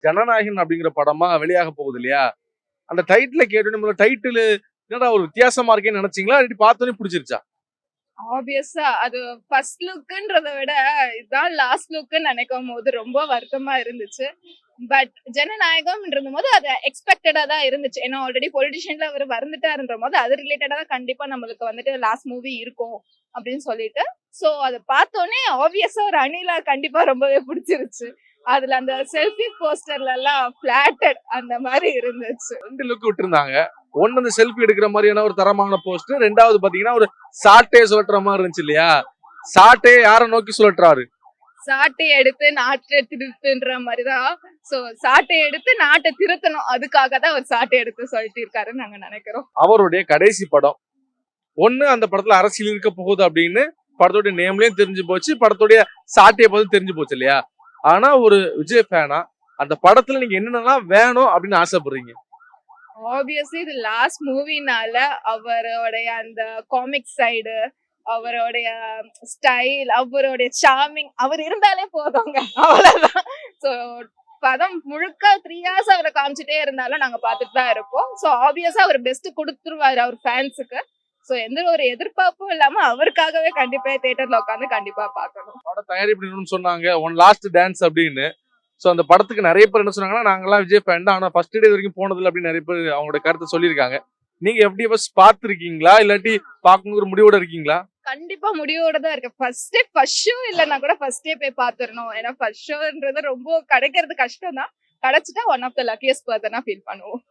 ஜனநாயகன் அப்படிங்கிற படமா வெளியாக போகுது இல்லையா? அந்த டைட்டில கேட்டோனே டைட்டில் என்னடா ஒரு வித்தியாசமா இருக்கேன்னு நினைச்சீங்களா? இல்லாட்டி பார்த்தோனே பிடிச்சிருச்சா? ஆப்வியஸா அது ஃபர்ஸ்ட் லுக்ன்றத விட இதான் லாஸ்ட் லுக்ன்னு நினைக்கும் போது ரொம்ப வருத்தமா இருந்துச்சு. பட் ஜனநாயகம்ன்றது போது அது எக்ஸ்பெக்டடா தான் இருந்துச்சு. ஏன்னா ஆல்ரெடி பொலிட்டிஷியன்ல அவர் வந்துட்டாருன்ற போது அது ரிலேட்டடா தான் கண்டிப்பா நம்மளுக்கு வந்துட்டு லாஸ்ட் மூவி இருக்கும் அப்படின்னு சொல்லிட்டு. சோ அத பார்த்தோனே ஆப்வியஸா ஒரு அணிலா கண்டிப்பா ரொம்பவே பிடிச்சிருச்சு. அதுல அந்த செல்ஃபி போஸ்டர்ல எல்லாம் பிளாட்டட் அந்த மாதிரி இருந்துச்சு. 2 லுக் விட்டுருந்தாங்க. ஒண்ணு அந்த செல்ஃபி எடுக்கிற மாதிரியான ஒரு தரமான போஸ்ட். 2வது பாத்தீங்கன்னா ஒரு சாட்டைய சுழட்டுற மாதிரி இருந்துச்சு இல்லையா? சாட்டைய யாரை நோக்கி சுழட்டுறாரு? சாட்டை எடுத்து நாட்டை திருத்துன்ற மாதிரிதான். சோ சாட்டை எடுத்து நாட்டை திருத்தணும். அதுக்காக தான் அவர் சாட்டை எடுத்து சொல்லிட்டு இருக்காருன்னு நாங்க நினைக்கிறோம். அவருடைய கடைசி படம். ஒண்ணு அந்த படத்துல அரசியல் இருக்க போகுது அப்படின்னு படத்தோட நேம்லயும் தெரிஞ்சு போச்சு. படத்துடைய சாட்டைய பார்த்து தெரிஞ்சு போச்சு இல்லையா? ஆனா ஒரு விஜய் ஃபேனா அந்த படத்துல நீங்க என்னென்னலாம் வேணும் அப்படின்னு ஆசைப்படுறீங்க? ஆப்வியஸ்லி இது லாஸ்ட் மூவினால அவருடைய அந்த காமிக் சைடு, அவருடைய ஸ்டைல், அவருடைய சார்மிங் அவர் இருந்தாலே போதுங்க. அவ்வளவுதான். சோ படம் முழுக்க 3 hours அவரை காமிச்சிட்டே இருந்தாலும் நாங்க பார்த்துட்டு தான் இருப்போம். சோ ஆப்வியஸா அவர் பெஸ்ட் கொடுத்துருவாரு அவர் ஃபேன்ஸுக்கு. சோ எந்த ஒரு எதிர்பார்ப்பும் இல்லாம அவருக்காகவே கண்டிப்பா தியேட்டர்ல உட்காந்து கண்டிப்பா பார்க்கணும். படம் தயாரிப்பு நிறுவனம் சொன்னாங்க ஒன் லாஸ்ட் டான்ஸ் அப்படின்னு. சோ அந்த படத்துக்கு நிறைய பேர் என்ன சொன்னாங்கன்னா, நாங்கெல்லாம் விஜய் ஃபேன் தான். ஆனா ஃபர்ஸ்ட் டே வரைக்கும் போனதில்லை அப்படின்னு நிறைய பேர் அவங்களோட கருத்தை சொல்லியிருக்காங்க. நீங்க எப்படி ஃபர்ஸ்ட் பார்த்திருக்கீங்களா? இல்லாட்டி பார்க்கணுங்கிற முடிவோட இருக்கீங்களா? கண்டிப்பா முடிவோட தான் இருக்கு. ஃபர்ஸ்ட் ஷோ இல்லன்னா கூட ஃபர்ஸ்டே போய் பாத்துறணும். ஏன்னா ஃபர்ஸ்ட் ஷோன்றது ரொம்ப கிடைக்கிறது கஷ்டம் தான். கிடைச்சிட்டா ஒன் ஆஃப் த லக்கியஸ்ட் பர்சனா ஃபீல் பண்ணுவோம்.